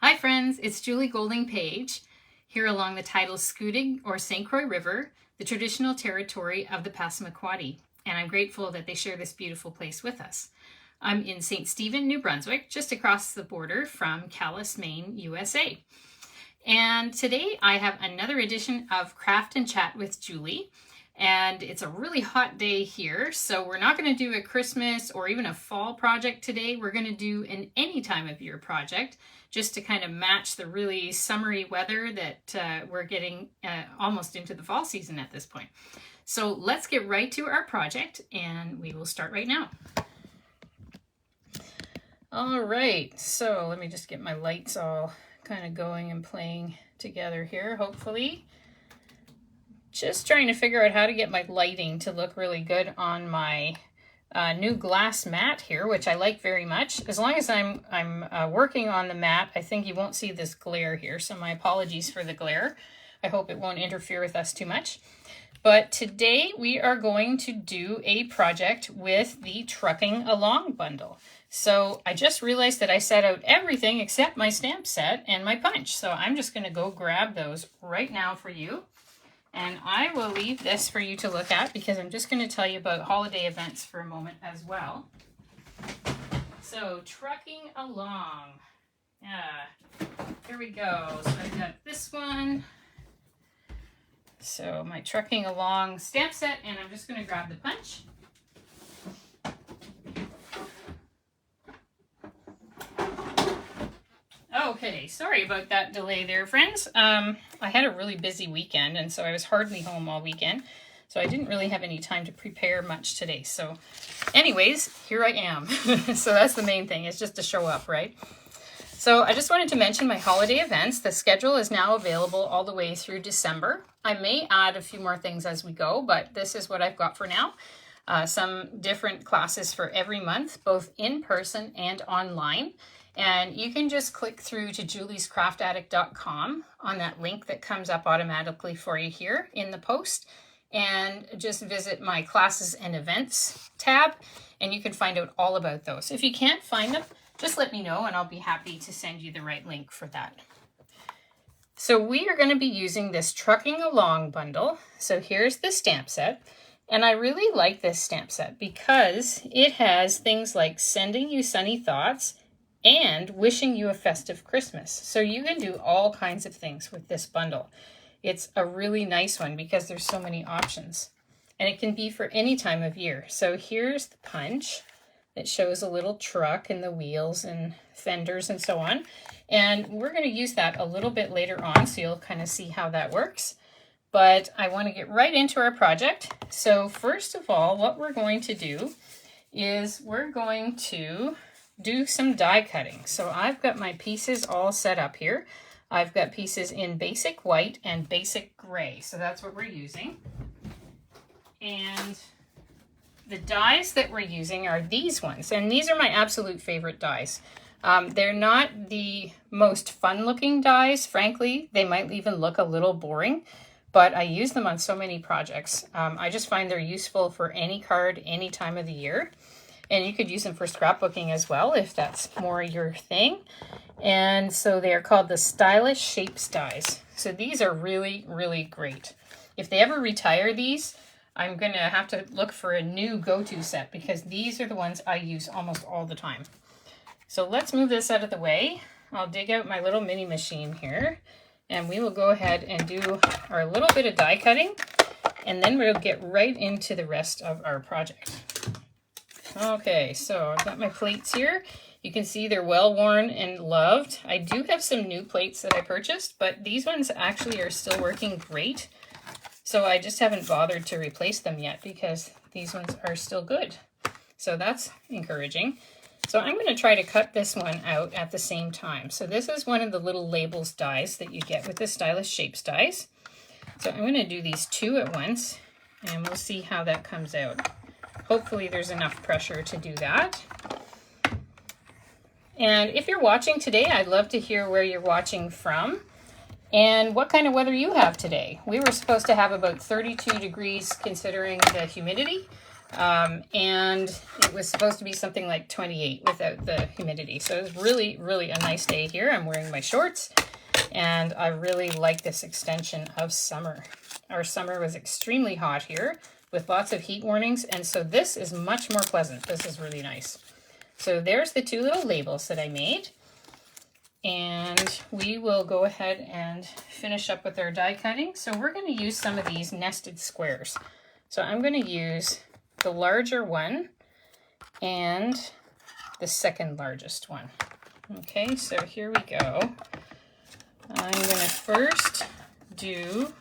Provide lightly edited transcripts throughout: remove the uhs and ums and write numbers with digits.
Hi friends, it's Julie Golding Page here along the tidal Schoodic or St. Croix River, the traditional territory of the Passamaquoddy, and I'm grateful that they share this beautiful place with us. I'm in St. Stephen, New Brunswick, just across the border from Calais, Maine, USA. And today I have another edition of Craft and Chat with Julie. And it's a really hot day here, so we're not going to do a Christmas or even a fall project today. We're going to do an any time of year project just to kind of match the really summery weather that we're getting almost into the fall season at this point. So let's get right to our project and we will start right now. All right, so let me just get my lights all kind of going and playing together here, hopefully. Just trying to figure out how to get my lighting to look really good on my new glass mat here, which I like very much. As long as I'm working on the mat, I think you won't see this glare here. So my apologies for the glare. I hope it won't interfere with us too much. But today we are going to do a project with the Trucking Along bundle. So I just realized that I set out everything except my stamp set and my punch. So I'm just going to go grab those right now for you. And I will leave this for you to look at because I'm just going to tell you about holiday events for a moment as well. So, Trucking Along. Here we go. So I've got this one. So my Trucking Along stamp set, and I'm just going to grab the punch. Okay, sorry about that delay there, friends. I had a really busy weekend, and so I was hardly home all weekend. So I didn't really have any time to prepare much today. So anyways, here I am. So that's the main thing, is just to show up, right? So I just wanted to mention my holiday events. The schedule is now available all the way through December. I may add a few more things as we go, but this is what I've got for now. Some different classes for every month, both in person and online. And you can just click through to juliescraftaddict.com on that link that comes up automatically for you here in the post, and just visit my classes and events tab, and you can find out all about those. If you can't find them, just let me know and I'll be happy to send you the right link for that. So we are going to be using this Trucking Along bundle. So here's the stamp set. And I really like this stamp set because it has things like sending you sunny thoughts and wishing you a festive Christmas. So you can do all kinds of things with this bundle. It's a really nice one because there's so many options. And it can be for any time of year. So here's the punch that shows a little truck and the wheels and fenders and so on. And we're going to use that a little bit later on, so you'll kind of see how that works. But I want to get right into our project. So first of all, what we're going to do is we're going to do some die cutting. So I've got my pieces all set up here. I've got pieces in basic white and basic gray. So that's what we're using. And the dies that we're using are these ones. And these are my absolute favorite dies. They're not the most fun looking dies, frankly. They might even look a little boring, but I use them on so many projects. I just find they're useful for any card, any time of the year. And you could use them for scrapbooking as well, if that's more your thing. And so they are called the Stylish Shapes dies. So these are really, really great. If they ever retire these, I'm going to have to look for a new go-to set because these are the ones I use almost all the time. So let's move this out of the way. I'll dig out my little mini machine here, and we will go ahead and do our little bit of die cutting, and then we'll get right into the rest of our project. Okay, so I've got my plates here. You can see they're well worn and loved. I do have some new plates that I purchased, but these ones actually are still working great. So I just haven't bothered to replace them yet because these ones are still good. So that's encouraging. So I'm going to try to cut this one out at the same time. So this is one of the little labels dies that you get with the Stylish Shapes dies. So I'm going to do these two at once, and we'll see how that comes out. Hopefully there's enough pressure to do that. And if you're watching today, I'd love to hear where you're watching from and what kind of weather you have today. We were supposed to have about 32 degrees considering the humidity. and it was supposed to be something like 28 without the humidity. So it was really, really a nice day here. I'm wearing my shorts, and I really like this extension of summer. Our summer was extremely hot here with lots of heat warnings, and so this is much more pleasant. This is really nice. So there's the two little labels that I made. And we will go ahead and finish up with our die cutting. So we're going to use some of these nested squares. So I'm going to use the larger one and the second largest one. Okay, so here we go. I'm going to first do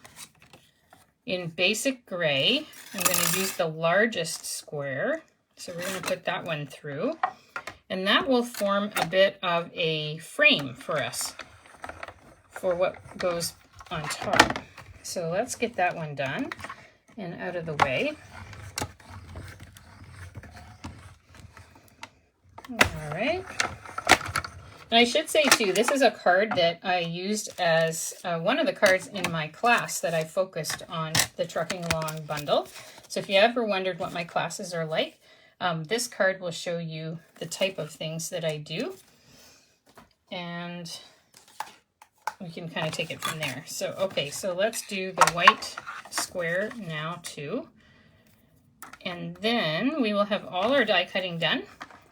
in basic gray. I'm going to use the largest square. So we're going to put that one through. And that will form a bit of a frame for us for what goes on top. So let's get that one done and out of the way. All right. And I should say too, this is a card that I used as one of the cards in my class that I focused on the Trucking Along bundle. So if you ever wondered what my classes are like, this card will show you the type of things that I do, and we can kind of take it from there. So, okay, so let's do the white square now too. And then we will have all our die cutting done,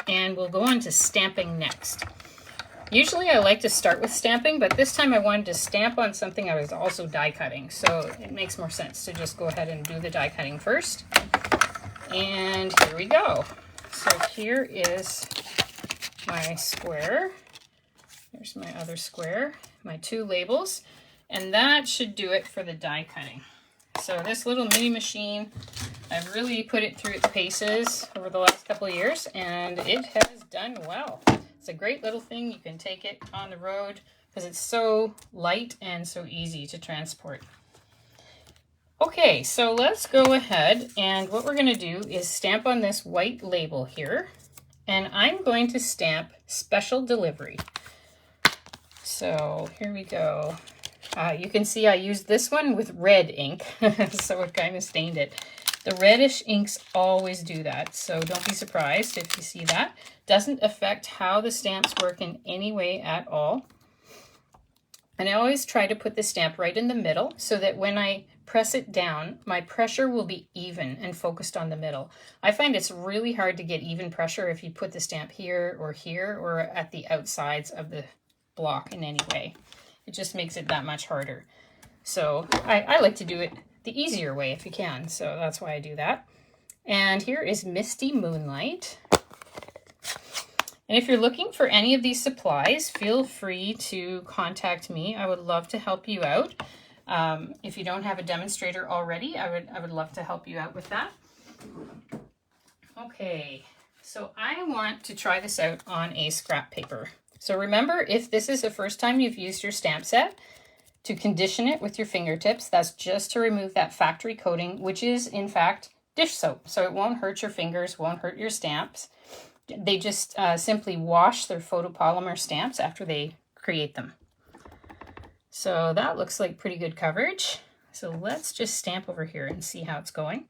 and we'll go on to stamping next. Usually I like to start with stamping, but this time I wanted to stamp on something I was also die cutting. So it makes more sense to just go ahead and do the die cutting first. And here we go. So here is my square. There's my other square, my two labels, and that should do it for the die cutting. So this little mini machine, I've really put it through its paces over the last couple of years, and it has done well. It's a great little thing. You can take it on the road because it's so light and so easy to transport. Okay, so let's go ahead, and what we're going to do is stamp on this white label here, and I'm going to stamp special delivery. So here we go. You can see I used this one with red ink, so it kind of stained it. The reddish inks always do that, so don't be surprised if you see that. Doesn't affect how the stamps work in any way at all. And I always try to put the stamp right in the middle so that when I press it down, my pressure will be even and focused on the middle. I find it's really hard to get even pressure if you put the stamp here or at the outsides of the block in any way. It just makes it that much harder. So I like to do it the easier way if you can, so that's why I do that. And here is Misty Moonlight. And if you're looking for any of these supplies, feel free to contact me. I would love to help you out. If you don't have a demonstrator already, I would love to help you out with that. Okay, so I want to try this out on a scrap paper. So remember, if this is the first time you've used your stamp set, to condition it with your fingertips. That's just to remove that factory coating, which is in fact dish soap. So it won't hurt your fingers, won't hurt your stamps. They just simply wash their photopolymer stamps after they create them. So that looks like pretty good coverage. So let's just stamp over here and see how it's going.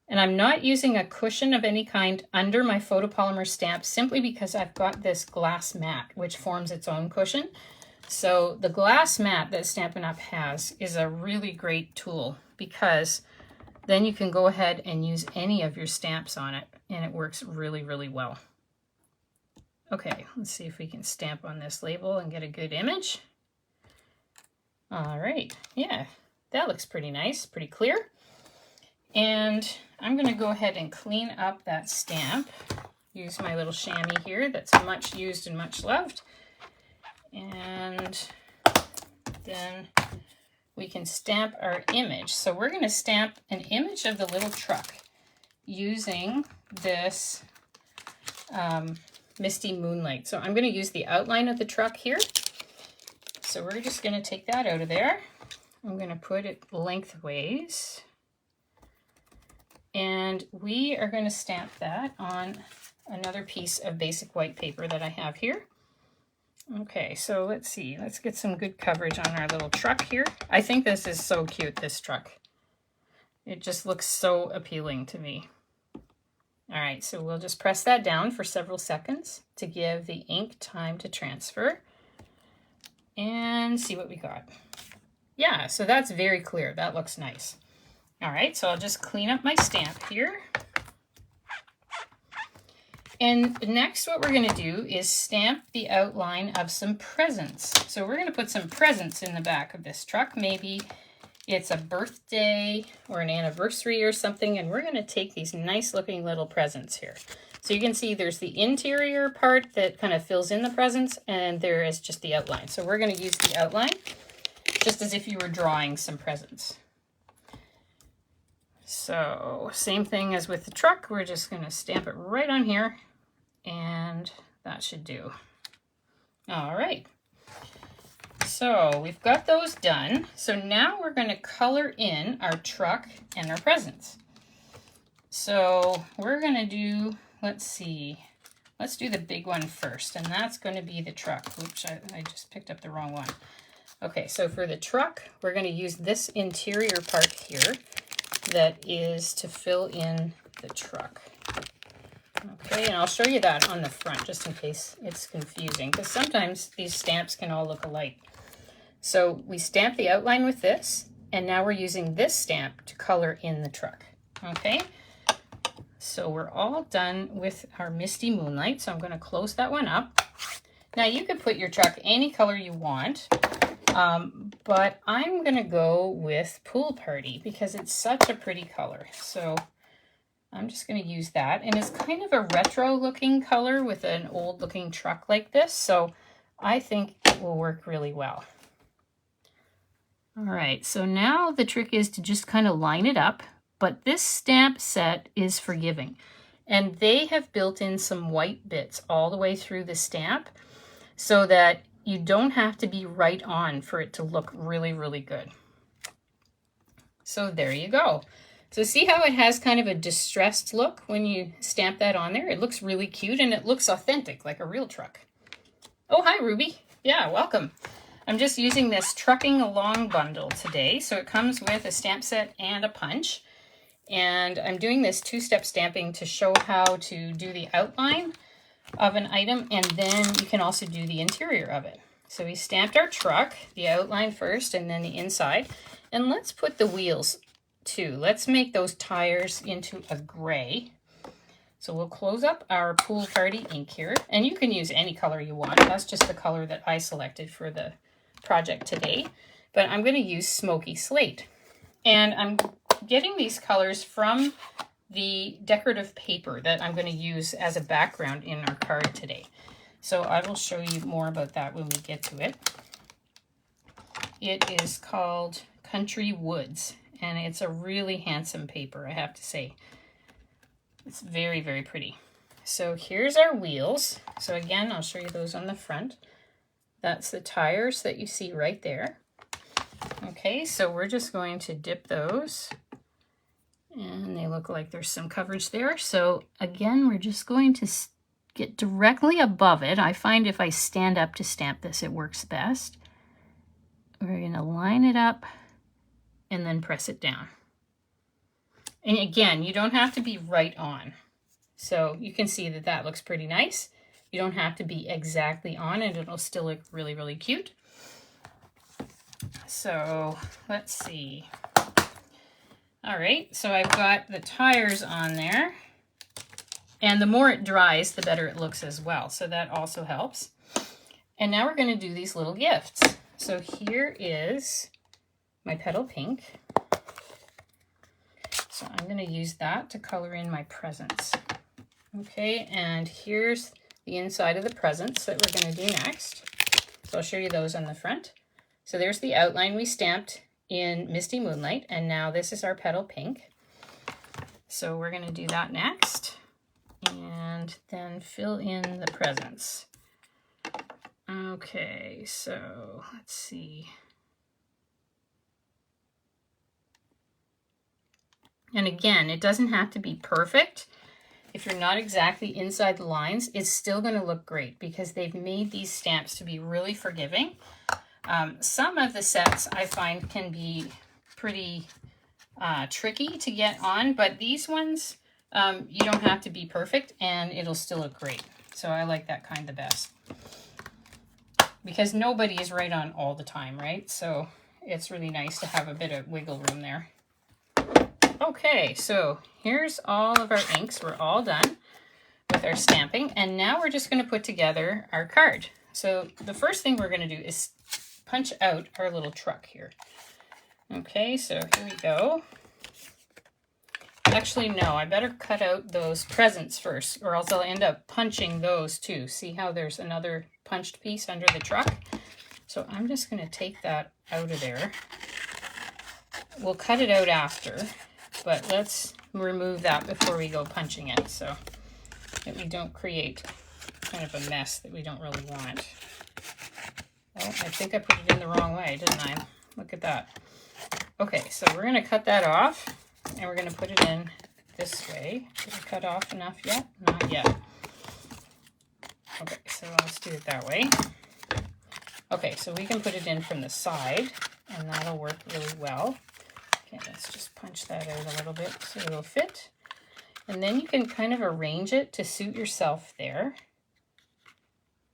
And I'm not using a cushion of any kind under my photopolymer stamp simply because I've got this glass mat which forms its own cushion. So the glass mat that Stampin' Up! Has is a really great tool because then you can go ahead and use any of your stamps on it and it works really, really well. Okay, let's see if we can stamp on this label and get a good image. All right, yeah, that looks pretty nice, pretty clear. And I'm going to go ahead and clean up that stamp. Use my little chamois here that's much used and much loved. And then we can stamp our image. So we're going to stamp an image of the little truck using this Misty Moonlight. So I'm going to use the outline of the truck here. So we're just going to take that out of there. I'm going to put it lengthways. And we are going to stamp that on another piece of basic white paper that I have here. Okay, so let's see. Let's get some good coverage on our little truck here. I think this is so cute, this truck. It just looks so appealing to me. All right, so we'll just press that down for several seconds to give the ink time to transfer and see what we got. Yeah, so that's very clear. That looks nice. All right, so I'll just clean up my stamp here. And next what we're going to do is stamp the outline of some presents. So we're going to put some presents in the back of this truck. Maybe it's a birthday or an anniversary or something, and we're going to take these nice looking little presents here. So you can see there's the interior part that kind of fills in the presents, and there is just the outline. So we're going to use the outline just as if you were drawing some presents. So same thing as with the truck, we're just going to stamp it right on here, and that should do. All right, so we've got those done. So now we're going to color in our truck and our presents. So we're going to do, let's do the big one first, and that's going to be the truck. Oops, I just picked up the wrong one. Okay, so for the truck, we're going to use this interior part here that is to fill in the truck. Okay, and I'll show you that on the front just in case it's confusing, because sometimes these stamps can all look alike. So we stamp the outline with this, and now we're using this stamp to color in the truck. Okay, so we're all done with our Misty Moonlight, so I'm going to close that one up. Now you could put your truck any color you want. But I'm going to go with Pool Party because it's such a pretty color. So I'm just going to use that. And it's kind of a retro looking color with an old looking truck like this. So I think it will work really well. All right, so now the trick is to just kind of line it up. But this stamp set is forgiving. And they have built in some white bits all the way through the stamp so that you don't have to be right on for it to look really, really good. So there you go. So see how it has kind of a distressed look when you stamp that on there? It looks really cute and it looks authentic, like a real truck. Oh, hi, Ruby. Yeah, welcome. I'm just using this Trucking Along bundle today. So it comes with a stamp set and a punch. And I'm doing this two-step stamping to show how to do the outline of an item, and then you can also do the interior of it. So we stamped our truck, the outline first and then the inside, and let's put the wheels too. Let's make those tires into a gray. So we'll close up our Pool Party ink here, and you can use any color you want. That's just the color that I selected for the project today, but I'm going to use Smoky Slate, and I'm getting these colors from the decorative paper that I'm going to use as a background in our card today. So I will show you more about that when we get to it. It is called Country Woods, and it's a really handsome paper, I have to say. It's very, very pretty. So here's our wheels. So again, I'll show you those on the front. That's the tires that you see right there. Okay, so we're just going to dip those. And they look like there's some coverage there. So again, we're just going to get directly above it. I find if I stand up to stamp this, it works best. We're going to line it up and then press it down. And again, you don't have to be right on. So you can see that that looks pretty nice. You don't have to be exactly on, and it'll still look really, really cute. So let's see. All right, so I've got the tires on there, and the more it dries, the better it looks as well. So that also helps. And now we're going to do these little gifts. So here is my Petal Pink. So I'm going to use that to color in my presents. Okay, and here's the inside of the presents that we're going to do next. So I'll show you those on the front. So there's the outline we stamped in Misty Moonlight, and now this is our Petal Pink. So we're going to do that next, and then fill in the presents. Okay, so let's see. And again, it doesn't have to be perfect. If you're not exactly inside the lines, it's still going to look great because they've made these stamps to be really forgiving. Some of the sets I find can be pretty tricky to get on, but these ones You don't have to be perfect and it'll still look great. So I like that kind the best. Because nobody is right on all the time, right? So it's really nice to have a bit of wiggle room there. Okay, so here's all of our inks. We're all done with our stamping. And now we're just going to put together our card. So the first thing we're going to do is punch out our little truck here. Okay, so here we go. Actually, no, I better cut out those presents first, or else I'll end up punching those too. See how there's another punched piece under the truck? So I'm just going to take that out of there. We'll cut it out after, but let's remove that before we go punching it so that we don't create kind of a mess that we don't really want. Oh, I think I put it in the wrong way, didn't I? Look at that. Okay, so we're going to cut that off. And we're going to put it in this way. Did I cut off enough yet? Not yet. Okay, so let's do it that way. Okay, so we can put it in from the side, and that'll work really well. Okay, let's just punch that out a little bit so it'll fit. And then you can kind of arrange it to suit yourself there.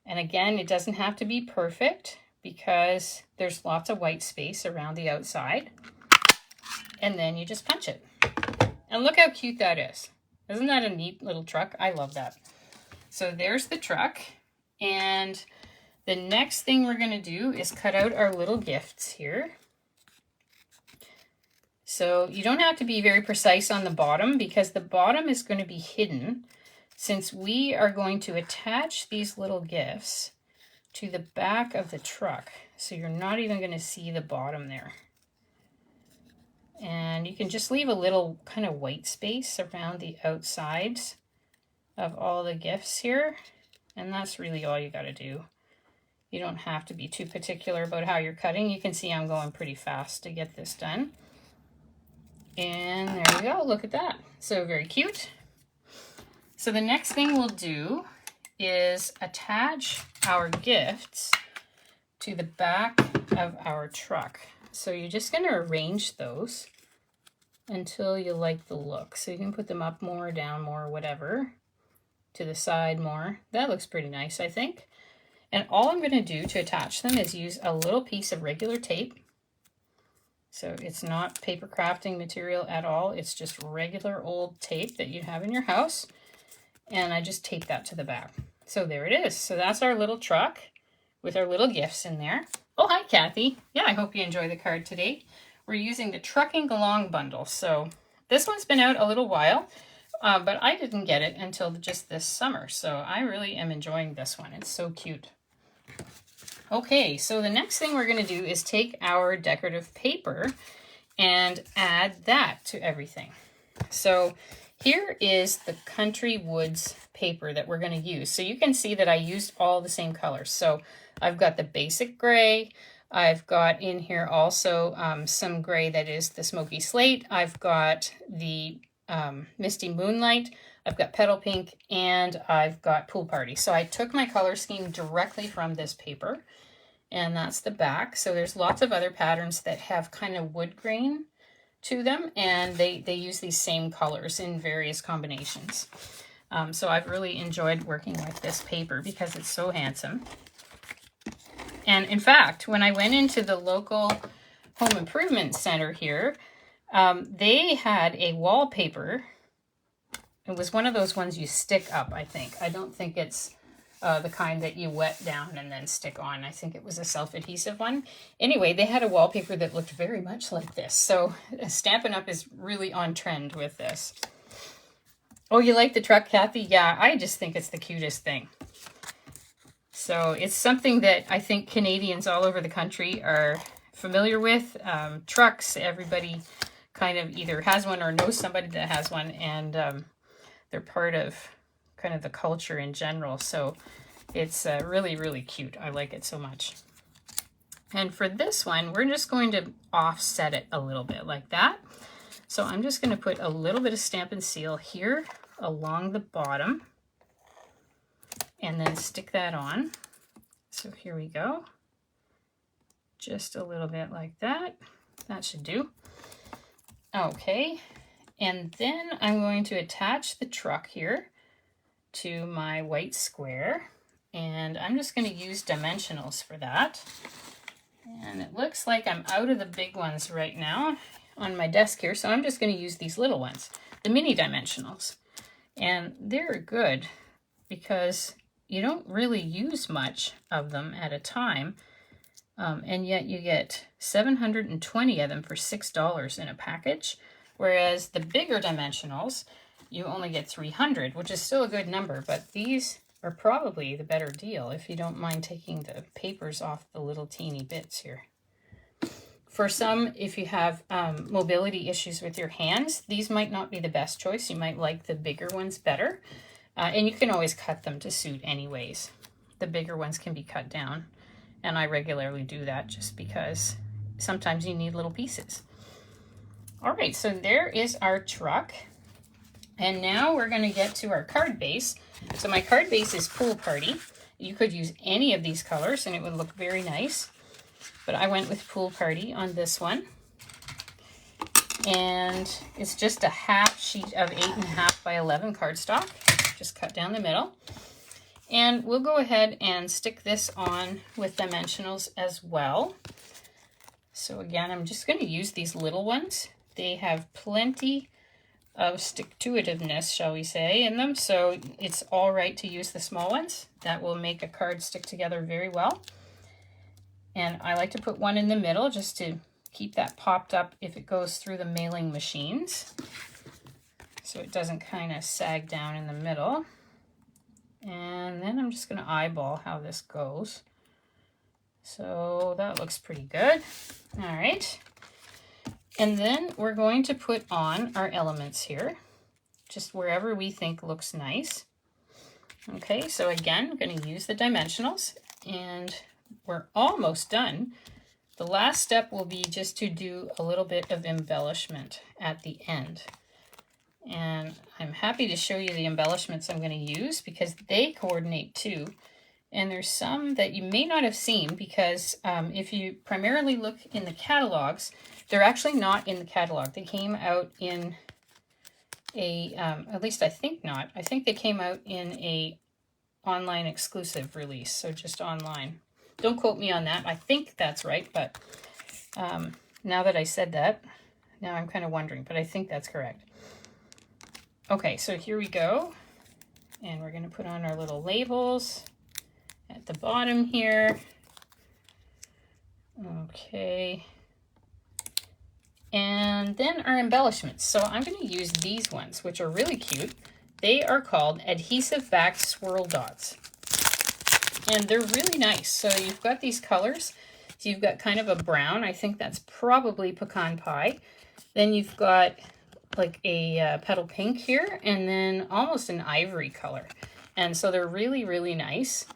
And again, it doesn't have to be perfect because there's lots of white space around the outside. And then you just punch it. And look how cute that is. Isn't that a neat little truck? I love that. So there's the truck. And the next thing we're going to do is cut out our little gifts here. So you don't have to be very precise on the bottom because the bottom is going to be hidden since we are going to attach these little gifts to the back of the truck. So you're not even going to see the bottom there. And you can just leave a little kind of white space around the outsides of all the gifts here. And that's really all you got to do. You don't have to be too particular about how you're cutting. You can see I'm going pretty fast to get this done. And there we go. Look at that. So very cute. So the next thing we'll do is attach our gifts to the back of our truck. So you're just going to arrange those until you like the look. So you can put them up more, down more, whatever, to the side more. That looks pretty nice, I think. And all I'm going to do to attach them is use a little piece of regular tape. So it's not paper crafting material at all. It's just regular old tape that you have in your house. And I just tape that to the back. So there it is. So that's our little truck with our little gifts in there. Oh, hi, Kathy. Yeah, I hope you enjoy the card today. We're using the Trucking Along bundle. So this one's been out a little while, but I didn't get it until just this summer. So I really am enjoying this one. It's so cute. Okay, so the next thing we're going to do is take our decorative paper and add that to everything. So here is the Country Woods paper that we're going to use. So you can see that I used all the same colors. So I've got the basic gray. I've got in here also some gray that is the smoky slate. I've got the misty moonlight. I've got petal pink, and I've got pool party. So I took my color scheme directly from this paper, and that's the back. So there's lots of other patterns that have kind of wood grain to them, and they use these same colors in various combinations. So I've really enjoyed working with this paper because it's so handsome. And in fact, when I went into the local home improvement center here, they had a wallpaper. It was one of those ones you stick up, I think. I don't think it's the kind that you wet down and then stick on. I think it was a self-adhesive one. Anyway, they had a wallpaper that looked very much like this. So Stampin' Up! Is really on trend with this. Oh, you like the truck, Kathy? Yeah, I just think it's the cutest thing. So it's something that I think Canadians all over the country are familiar with. Trucks, everybody kind of either has one or knows somebody that has one, and they're part of kind of the culture in general. So it's really, really cute. I like it so much. And for this one, we're just going to offset it a little bit like that. So I'm just going to put a little bit of Stampin' Seal here along the bottom and then stick that on. So here we go. Just a little bit like that. That should do. Okay. And then I'm going to attach the truck here to my white square. And I'm just going to use dimensionals for that. And it looks like I'm out of the big ones right now on my desk here. So I'm just going to use these little ones, the mini dimensionals. And they're good because you don't really use much of them at a time. And yet you get 720 of them for $6 in a package. Whereas the bigger dimensionals, you only get 300, which is still a good number, but these are probably the better deal if you don't mind taking the papers off the little teeny bits here. For some, if you have mobility issues with your hands, these might not be the best choice. You might like the bigger ones better. And you can always cut them to suit anyways. The bigger ones can be cut down. And I regularly do that just because sometimes you need little pieces. All right, so there is our truck. And now we're going to get to our card base. So my card base is Pool Party. You could use any of these colors and it would look very nice. But I went with Pool Party on this one. And it's just a half sheet of 8.5 by 11 cardstock. Just cut down the middle. And we'll go ahead and stick this on with dimensionals as well. So again, I'm just going to use these little ones. They have plenty of stick-to-itiveness, shall we say, in them. So it's all right to use the small ones. That will make a card stick together very well. And I like to put one in the middle just to keep that popped up if it goes through the mailing machines. So it doesn't kind of sag down in the middle. And then I'm just going to eyeball how this goes. So that looks pretty good. All right. And then we're going to put on our elements here, just wherever we think looks nice. Okay, so again, I'm going to use the dimensionals, and we're almost done. The last step will be just to do a little bit of embellishment at the end. And I'm happy to show you the embellishments I'm going to use because they coordinate too. And there's some that you may not have seen because if you primarily look in the catalogs, they're actually not in the catalog. They came out in a, at least I think not. I think they came out in a online exclusive release, so just online. Don't quote me on that. I think that's right, but now that I said that, now I'm kind of wondering, but I think that's correct. Okay, so here we go. And we're going to put on our little labels at the bottom here. Okay. And then our embellishments. So I'm going to use these ones, which are really cute. They are called adhesive back swirl dots. And they're really nice. So you've got these colors. So you've got kind of a brown. I think that's probably pecan pie. Then you've got like a petal pink here, and then almost an ivory color. And so they're really, really nice.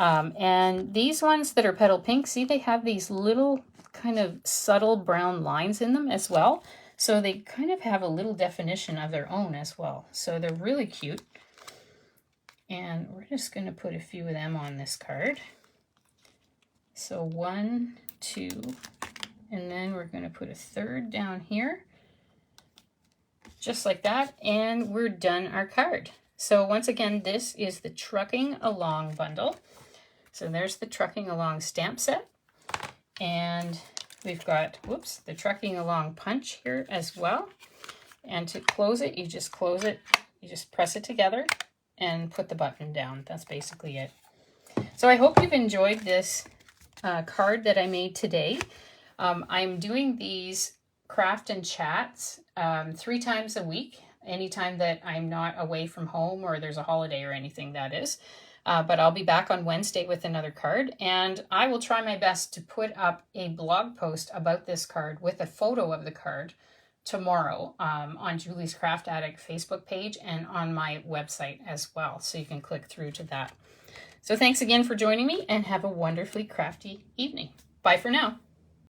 And these ones that are petal pink, see, they have these little kind of subtle brown lines in them as well. So they kind of have a little definition of their own as well. So they're really cute. And we're just going to put a few of them on this card. So 1, 2, and then we're going to put a third down here. Just like that, and we're done our card. So once again, this is the Trucking Along bundle. So there's the Trucking Along stamp set. And we've got, whoops, the Trucking Along punch here as well. And to close it, you just close it, you just press it together and put the button down. That's basically it. So I hope you've enjoyed this card that I made today. I'm doing these craft and chats 3 times a week, anytime that I'm not away from home or there's a holiday or anything, that is. But I'll be back on Wednesday with another card, and I will try my best to put up a blog post about this card with a photo of the card tomorrow on Julie's Craft Addict Facebook page and on my website as well, so you can click through to that. So thanks again for joining me, and have a wonderfully crafty evening. Bye for now.